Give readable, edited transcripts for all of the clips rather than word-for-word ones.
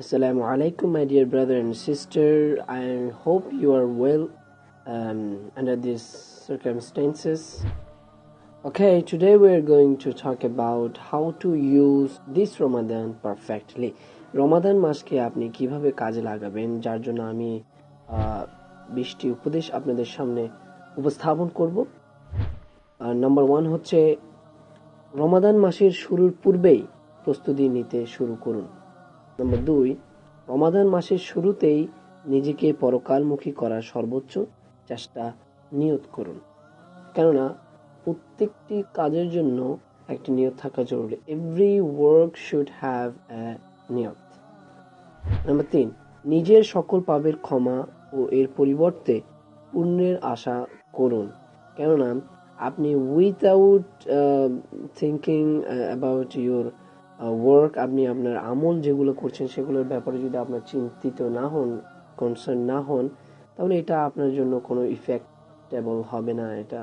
Assalamu alaikum, my dear brother and sister. I hope you are well under these circumstances. Okay, today we're going to talk about how to use this Ramadan perfectly. রমাদান মাসকে আপনি কিভাবে কাজে লাগাবেন, যার জন্য আমি 20টি উপদেশ আপনাদের সামনে উপস্থাপন করব। নাম্বার 1 হচ্ছে রমাদান মাসের শুরুর পূর্বেই প্রস্তুতি নিতে শুরু করুন। নাম্বার 2, রমাদান মাসের শুরুতেই নিজেকে পরকালমুখী করার সর্বোচ্চ চেষ্টা নিয়ত করুন। কেননা প্রত্যেকটি কাজের জন্য একটি নিয়ত থাকা জরুরি। Every work should have a নিয়ত। নাম্বার 3, নিজের সকল পাপের ক্ষমা ও এর পরিবর্তে পুণ্যের আশা করুন। কেননা আপনি without thinking about your work, আপনি আপনার আমল যেগুলো করছেন সেগুলোর ব্যাপারে যদি আপনার চিন্তিত না হন, কনসার্ন না হন, তাহলে এটা আপনার জন্য কোনো ইফেক্টেবল হবে না, এটা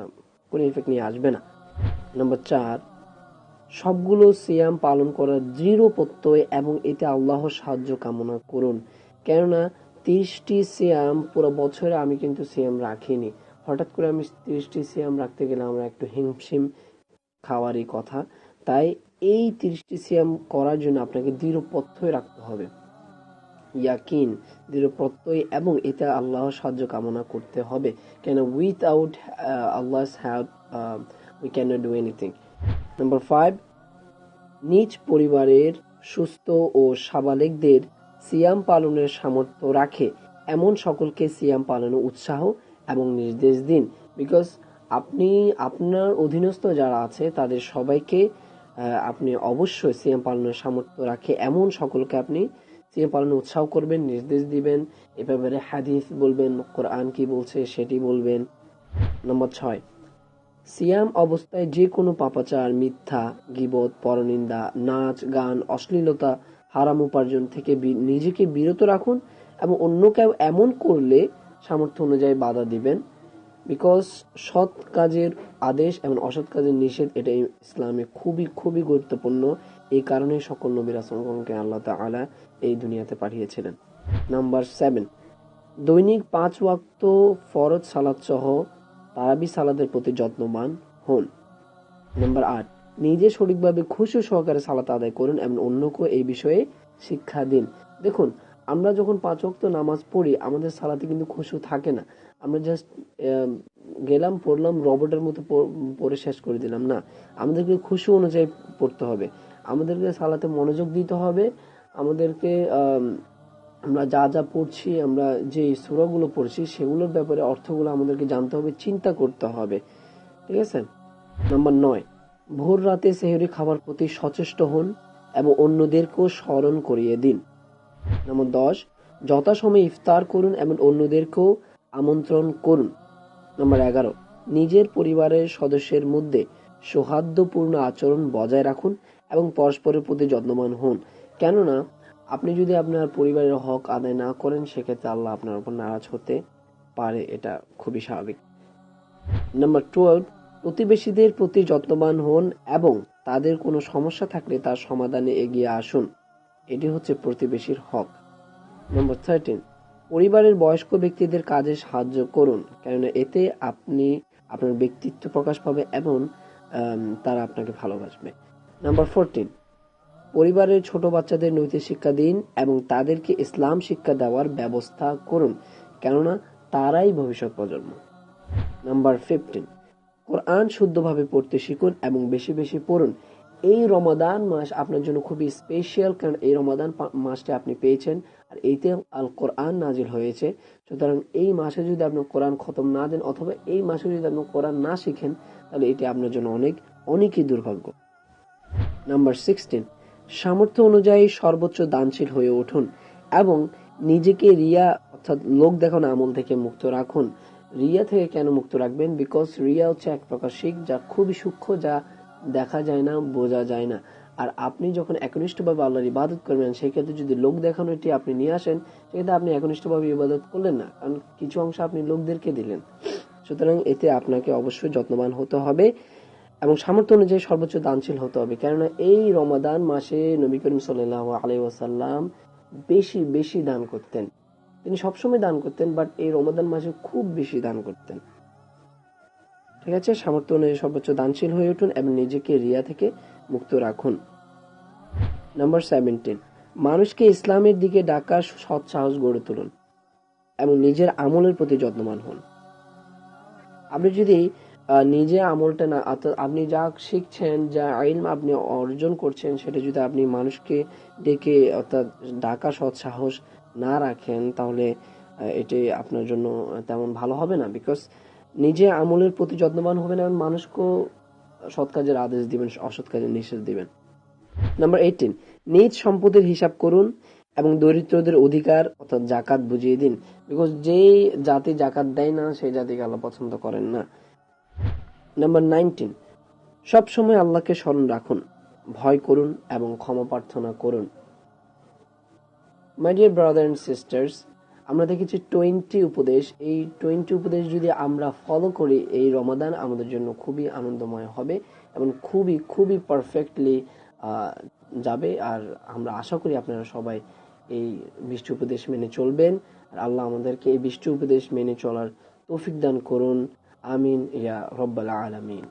কোনো ইফেক্ট নিয়ে আসবে না। নাম্বার 4, সবগুলো সিয়াম পালন করার দৃঢ় প্রত্যয় এবং এতে আল্লাহর সাহায্য কামনা করুন। কেননা 30টি সিয়াম পুরো বছরে আমি কিন্তু সিয়াম রাখিনি, হঠাৎ করে আমি 30টি সিয়াম রাখতে গেলে আমরা একটু হিমশিম খাওয়ারই কথা। তাই এই 30টি সিয়াম করার জন্য আপনাকে দৃঢ় প্রত্যয় রাখতে হবে, ইয়াকিন, দৃঢ় প্রত্যয়, এবং এতে আল্লাহর সাহায্য কামনা করতে হবে। কেন without আল্লাহস help we can not do anything. Number 5, নিজ পরিবারের সুস্থ ও সাবালেকদের সিয়াম পালনের সামর্থ্য রাখে এমন সকলকে সিয়াম পালনে উৎসাহ এবং নির্দেশ দিন। বিকজ আপনি আপনার অধীনস্থ যারা আছে তাদের সবাইকে আপনি অবশ্যই সিয়াম পালনের সামর্থ্য রাখে এমন সকলকে আপনি সিয়াম পালনে উৎসাহ করবেন, নির্দেশ দিবেন, এ ব্যাপারে হাদিস বলবেন, কোরআন কি বলছে সেটি বলবেন। নম্বর 6, সিয়াম অবস্থায় যে কোনো পাপাচার, মিথ্যা, গীবত, পরনিন্দা, নাচ, গান, অশ্লীলতা, হারাম উপার্জন থেকে নিজেকে বিরত রাখুন এবং অন্য কেউ এমন করলে সামর্থ্য অনুযায়ী বাধা দিবেন। বিকজ সৎ কাজের আদেশ এবং অসৎ কাজের নিষেধ, এটা ইসলামে খুবই খুবই গুরুত্বপূর্ণ। এই কারণে সকল নবী রাসূলগণকে আল্লাহ তাআলা এই দুনিয়াতে পাঠিয়েছিলেন। নাম্বার 7, দৈনিক 5 ওয়াক্ত ফরজ সালাত সহ তারাবি সালাতের প্রতি যত্নবান হন। নাম্বার 8, নিজে সঠিকভাবে খুশু সহকারে সালাত আদায় করুন এবং অন্যকে এই বিষয়ে শিক্ষা দিন। দেখুন, আমরা যখন 5 ওয়াক্ত নামাজ পড়ি আমাদের সালাতে কিন্তু খুশু থাকে না, আমরা জাস্ট গেলাম, পড়লাম, রবটের মতো পড়ে শেষ করে দিলাম না। আমাদেরকে খুশু অনুযায়ী পড়তে হবে, আমাদেরকে সালাতে মনোযোগ দিতে হবে, আমাদেরকে আমরা যা যা পড়ছি, আমরা যে সূরাগুলো পড়ছি সেগুলোর ব্যাপারে অর্থগুলো আমাদেরকে জানতে হবে, চিন্তা করতে হবে। ঠিক আছে। নাম্বার 9, ভোর রাতে সেহরি খাবার প্রতি সচেষ্ট হন এবং অন্যদেরকেও স্মরণ করিয়ে দিন। নাম্বার 10, যথাসময়ে ইফতার করুন এবং অন্যদেরকেও আমন্ত্রণ করুন। নাম্বার 11, নিজের পরিবারের সদস্যের মধ্যে সৌহার্দ্যপূর্ণ আচরণ বজায় রাখুন এবং পরস্পরের প্রতি যত্নবান হন। কেননা আপনি যদি আপনার পরিবারের হক আদায় না করেন সেক্ষেত্রে আল্লাহ আপনার উপর নারাজ হতে পারে, এটা খুবই স্বাভাবিক। নাম্বার 12, প্রতিবেশীদের প্রতি যত্নবান হন এবং তাদের কোনো সমস্যা থাকলে তার সমাধানে এগিয়ে আসুন, এটি হচ্ছে প্রতিবেশীর হক। নাম্বার 13, পরিবারের বয়স্ক ব্যক্তিদের কাজে সাহায্য করুন, কেননা এতে আপনি আপনার ব্যক্তিত্ব প্রকাশ পাবে এবং তারা আপনাকে ভালোবাসবে। নাম্বার 14, পরিবারের ছোট বাচ্চাদের নৈতিক শিক্ষা দিন এবং তাদেরকে ইসলাম শিক্ষা দেওয়ার ব্যবস্থা করুন, কেননা তারাই ভবিষ্যৎ প্রজন্ম। নাম্বার 15, কোরআন শুদ্ধভাবে পড়তে শিখুন এবং বেশি বেশি পড়ুন। এই রমাদান মাস আপনার জন্য খুবই স্পেশাল, কারণ এই রমাদান মাসটা আপনি পেয়েছেন আর এইতে আল কোরআন নাজিল হয়েছে। সুতরাং এই মাসে যদি আপনি কোরআন খতম না দেন অথবা এই মাসে যদি আপনি কোরআন না শিখেন তাহলে এটি আপনার জন্য অনেকই দুর্ভাগ্য। নাম্বার 16, সামর্থ্য অনুযায়ী সর্বোচ্চ দানশীল হয়ে উঠুন এবং নিজেকে রিয়া অর্থাৎ লোক দেখানো আমল থেকে মুক্ত রাখুন। রিয়া থেকে কেন মুক্ত রাখবেন? বিকজ রিয়া হচ্ছে এক প্রকার শিরক, যা খুবই সূক্ষ্ম, যা দেখা যায় না, বোঝা যায় না। আর আপনি যখন একনিষ্ঠভাবে আল্লাহর ইবাদত করবেন সেক্ষেত্রে যদি লোক দেখানো এটি আপনি নিয়ে আসেন সেক্ষেত্রে আপনি একনিষ্ঠভাবে ইবাদত করলেন না, কারণ কিছু অংশ আপনি লোকদেরকে দিলেন। সুতরাং এতে আপনাকে অবশ্যই যত্নবান হতে হবে এবং সামর্থ্য অনুযায়ী সর্বোচ্চ দানশীল হতে হবে। কেননা এই রমাদান মাসে নবী করিম সাল্লাল্লাহু আলাইহি ওয়াসাল্লাম বেশি বেশি দান করতেন। তিনি সবসময় দান করতেন, বাট এই রমাদান মাসে খুব বেশি দান করতেন। ঠিক আছে, সামর্থ্য অনুযায়ী সর্বোচ্চ দানশীল হয়ে উঠুন এবং নিজেকে রিয়া থেকে মুক্ত রাখুন। নাম্বার 17, মানুষকে ইসলামের দিকে ডাকার সৎ সাহস গড়ে তুলুন এবং নিজের আমলের প্রতি যত্নবান হন। আপনি যদি নিজে আমলটা না, অর্থাৎ আপনি যা শিখছেন, যা ইলম আপনি অর্জন করছেন, সেটা যদি আপনি মানুষকে ডেকে অর্থাৎ ডাকা সৎ সাহস না রাখেন, তাহলে এটি আপনার জন্য তেমন ভালো হবে না। বিকজ নিজে আমলের প্রতি যত্নবান হবেন এবং মানুষকেও সৎ কাজের আদেশ দিবেন, অসৎ কাজের নিষেধ দিবেন। নাম্বার 18, নিজ সম্পদের হিসাব করুন এবং দরিদ্রদের অধিকার অর্থাৎ জাকাত বুঝিয়ে দিন। বিকজ যেই জাতি জাকাত দেয় না, সেই জাতিকে আল্লাহ পছন্দ করেন না। নাম্বার 19, সব সময় আল্লাহকে স্মরণ রাখুন, ভয় করুন এবং ক্ষমা প্রার্থনা করুন। My dear brother and sisters, আমরা দেখেছি 20 উপদেশ। এই 20 উপদেশ যদি আমরা ফলো করি, এই রমাদান আমাদের জন্য খুবই আনন্দময় হবে এবং খুবই খুবই পারফেক্টলি যাবে। আর আমরা আশা করি আপনারা সবাই এই 20 উপদেশ মেনে চলবেন। আর আল্লাহ আমাদেরকে এই 20 উপদেশ মেনে চলার তৌফিক দান করুন। আমিন ইয়া রব্বাল আলামিন।